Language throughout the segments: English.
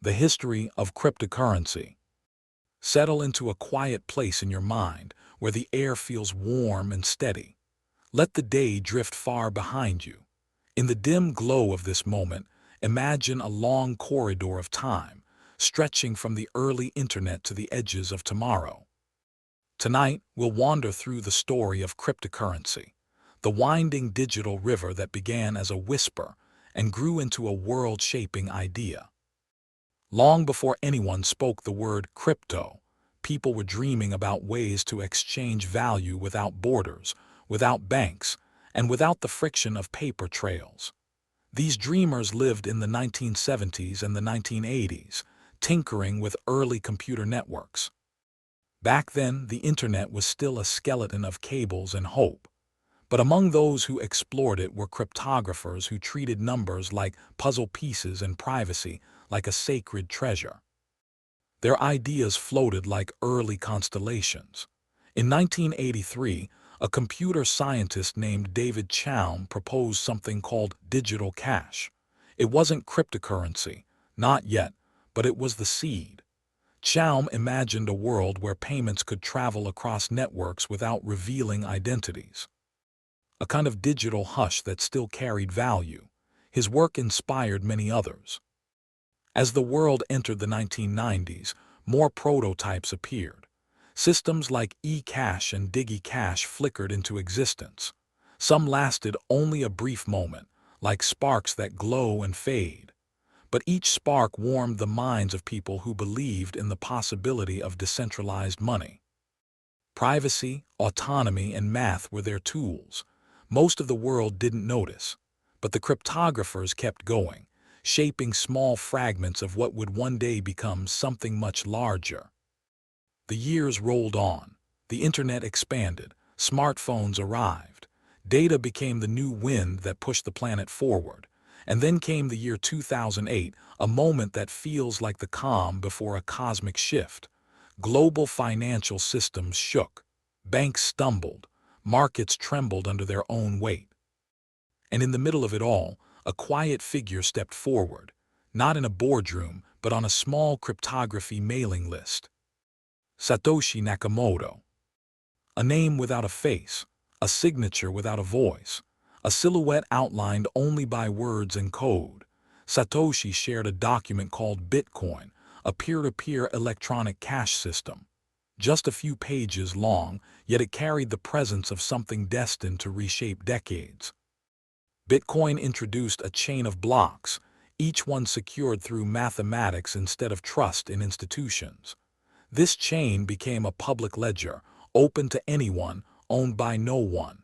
The history of cryptocurrency. Settle into a quiet place in your mind where the air feels warm and steady. Let the day drift far behind you. In the dim glow of this moment, imagine a long corridor of time, stretching from the early internet to the edges of tomorrow. Tonight, we'll wander through the story of cryptocurrency, the winding digital river that began as a whisper and grew into a world-shaping idea. Long before anyone spoke the word crypto, people were dreaming about ways to exchange value without borders, without banks, and without the friction of paper trails. These dreamers lived in the 1970s and the 1980s, tinkering with early computer networks. Back then, the internet was still a skeleton of cables and hope. But among those who explored it were cryptographers who treated numbers like puzzle pieces and privacy like a sacred treasure. Their ideas floated like early constellations. In 1983, a computer scientist named David Chaum proposed something called digital cash. It wasn't cryptocurrency, not yet, but it was the seed. Chaum imagined a world where payments could travel across networks without revealing identities. A kind of digital hush that still carried value. His work inspired many others. As the world entered the 1990s, more prototypes appeared. Systems like eCash and DigiCash flickered into existence. Some lasted only a brief moment, like sparks that glow and fade. But each spark warmed the minds of people who believed in the possibility of decentralized money. Privacy, autonomy, and math were their tools. Most of the world didn't notice, but the cryptographers kept going, shaping small fragments of what would one day become something much larger. The years rolled on, the internet expanded, smartphones arrived, data became the new wind that pushed the planet forward. And then came the year 2008, a moment that feels like the calm before a cosmic shift. Global financial systems shook, banks stumbled, markets trembled under their own weight. And in the middle of it all, a quiet figure stepped forward, not in a boardroom, but on a small cryptography mailing list. Satoshi Nakamoto. A name without a face, a signature without a voice, a silhouette outlined only by words and code. Satoshi shared a document called Bitcoin, a peer-to-peer electronic cash system. Just a few pages long, yet it carried the presence of something destined to reshape decades. Bitcoin introduced a chain of blocks, each one secured through mathematics instead of trust in institutions. This chain became a public ledger, open to anyone, owned by no one.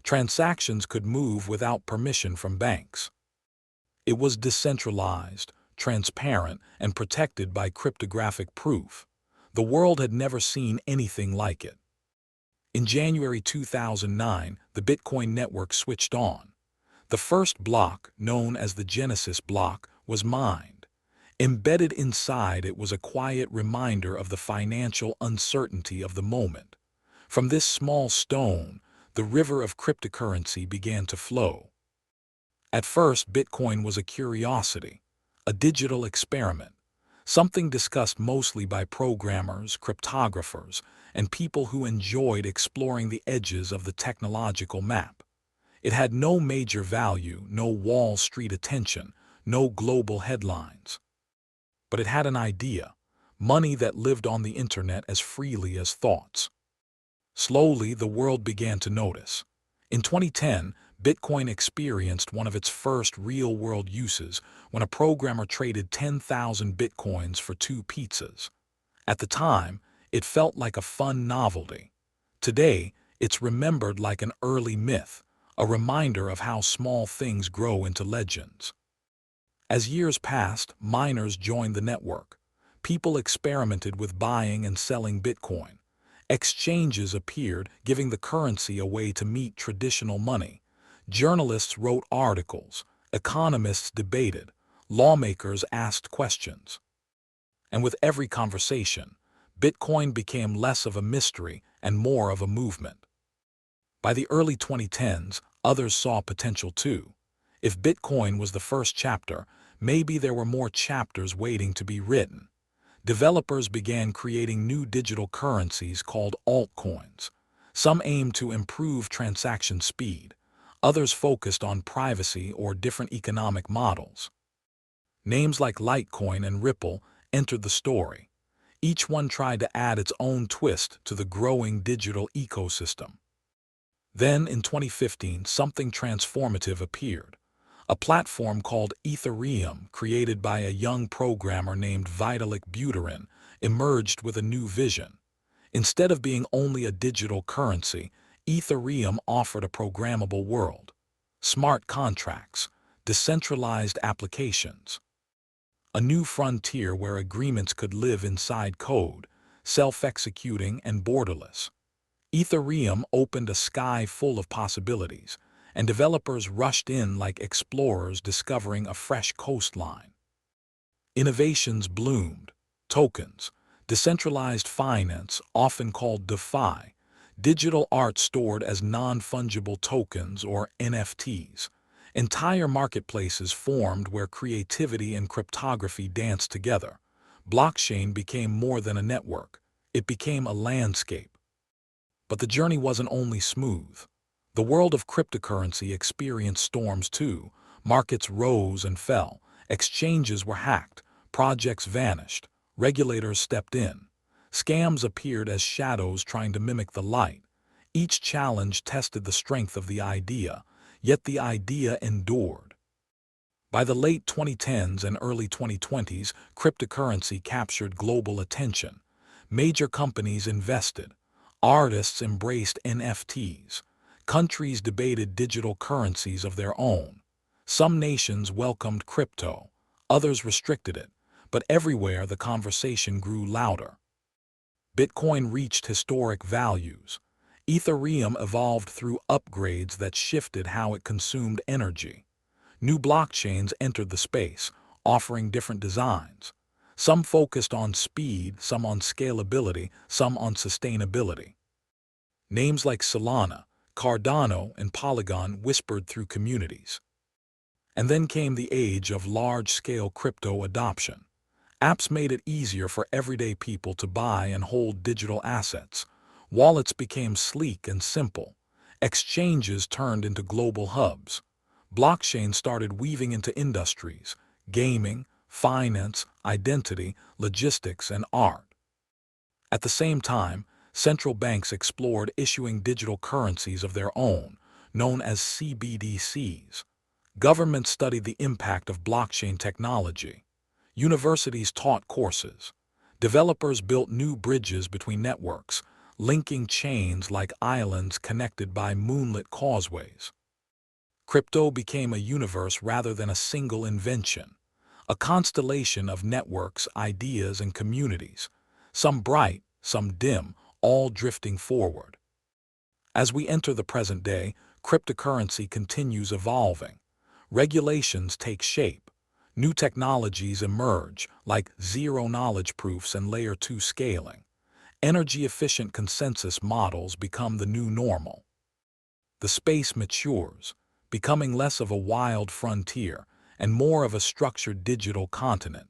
Transactions could move without permission from banks. It was decentralized, transparent, and protected by cryptographic proof. The world had never seen anything like it. In January 2009, the Bitcoin network switched on. The first block, known as the Genesis block, was mined. Embedded inside it was a quiet reminder of the financial uncertainty of the moment. From this small stone, the river of cryptocurrency began to flow. At first, Bitcoin was a curiosity, a digital experiment, something discussed mostly by programmers, cryptographers, and people who enjoyed exploring the edges of the technological map. It had no major value, no Wall Street attention, no global headlines. But it had an idea, money that lived on the internet as freely as thoughts. Slowly, the world began to notice. In 2010, Bitcoin experienced one of its first real-world uses when a programmer traded 10,000 Bitcoins for 2 pizzas. At the time, it felt like a fun novelty. Today, it's remembered like an early myth, a reminder of how small things grow into legends. As years passed, miners joined the network. People experimented with buying and selling Bitcoin. Exchanges appeared, giving the currency a way to meet traditional money. Journalists wrote articles, economists debated, lawmakers asked questions. And with every conversation, Bitcoin became less of a mystery and more of a movement. By the early 2010s, others saw potential too. If Bitcoin was the first chapter, maybe there were more chapters waiting to be written. Developers began creating new digital currencies called altcoins. Some aimed to improve transaction speed. Others focused on privacy or different economic models. Names like Litecoin and Ripple entered the story. Each one tried to add its own twist to the growing digital ecosystem. Then, in 2015, something transformative appeared. A platform called Ethereum, created by a young programmer named Vitalik Buterin, emerged with a new vision. Instead of being only a digital currency, Ethereum offered a programmable world. Smart contracts, decentralized applications. A new frontier where agreements could live inside code, self-executing and borderless. Ethereum opened a sky full of possibilities, and developers rushed in like explorers discovering a fresh coastline. Innovations bloomed: tokens, decentralized finance, often called DeFi, digital art stored as non-fungible tokens or NFTs. Entire marketplaces formed where creativity and cryptography danced together. Blockchain became more than a network. It became a landscape. But the journey wasn't only smooth. The world of cryptocurrency experienced storms too. Markets rose and fell. Exchanges were hacked. Projects vanished. Regulators stepped in. Scams appeared as shadows trying to mimic the light. Each challenge tested the strength of the idea, yet the idea endured. By the late 2010s and early 2020s, cryptocurrency captured global attention. Major companies invested. Artists embraced NFTs. Countries debated digital currencies of their own. Some nations welcomed crypto, others restricted it, but everywhere the conversation grew louder. Bitcoin reached historic values. Ethereum evolved through upgrades that shifted how it consumed energy. New blockchains entered the space, offering different designs. Some focused on speed, some on scalability, some on sustainability. Names like Solana, Cardano, and Polygon whispered through communities. And then came the age of large-scale crypto adoption. Apps made it easier for everyday people to buy and hold digital assets. Wallets became sleek and simple. Exchanges turned into global hubs. Blockchain started weaving into industries: gaming, finance, identity, logistics, and art. At the same time, central banks explored issuing digital currencies of their own, known as CBDCs. Governments studied the impact of blockchain technology. Universities taught courses. Developers built new bridges between networks, linking chains like islands connected by moonlit causeways. Crypto became a universe rather than a single invention, a constellation of networks, ideas, and communities, some bright, some dim, all drifting forward. As we enter the present day, cryptocurrency continues evolving. Regulations take shape. New technologies emerge, like zero-knowledge proofs and layer 2 scaling. Energy-efficient consensus models become the new normal. The space matures, becoming less of a wild frontier and more of a structured digital continent.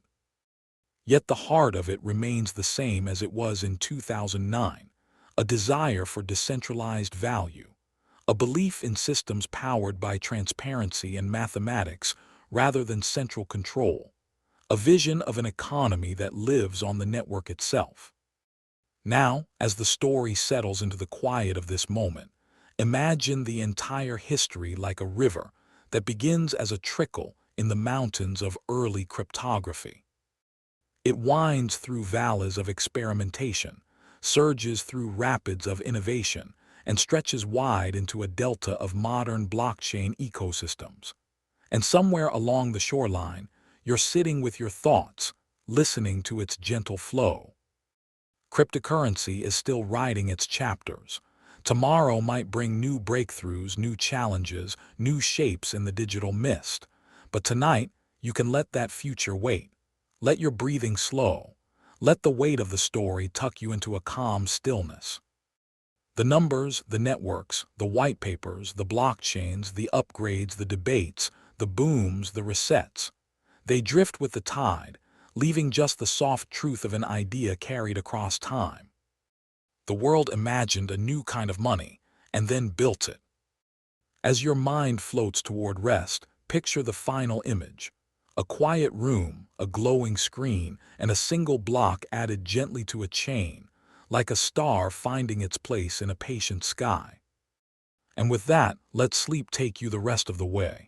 Yet the heart of it remains the same as it was in 2009, a desire for decentralized value, a belief in systems powered by transparency and mathematics rather than central control, a vision of an economy that lives on the network itself. Now, as the story settles into the quiet of this moment, imagine the entire history like a river that begins as a trickle in the mountains of early cryptography. It winds through valleys of experimentation, surges through rapids of innovation, and stretches wide into a delta of modern blockchain ecosystems. And somewhere along the shoreline, you're sitting with your thoughts, listening to its gentle flow. Cryptocurrency is still writing its chapters. Tomorrow might bring new breakthroughs, new challenges, new shapes in the digital mist. But tonight, you can let that future wait. Let your breathing slow. Let the weight of the story tuck you into a calm stillness. The numbers, the networks, the white papers, the blockchains, the upgrades, the debates, the booms, the resets. They drift with the tide, leaving just the soft truth of an idea carried across time. The world imagined a new kind of money, and then built it. As your mind floats toward rest, picture the final image. A quiet room, a glowing screen, and a single block added gently to a chain, like a star finding its place in a patient sky. And with that, let sleep take you the rest of the way.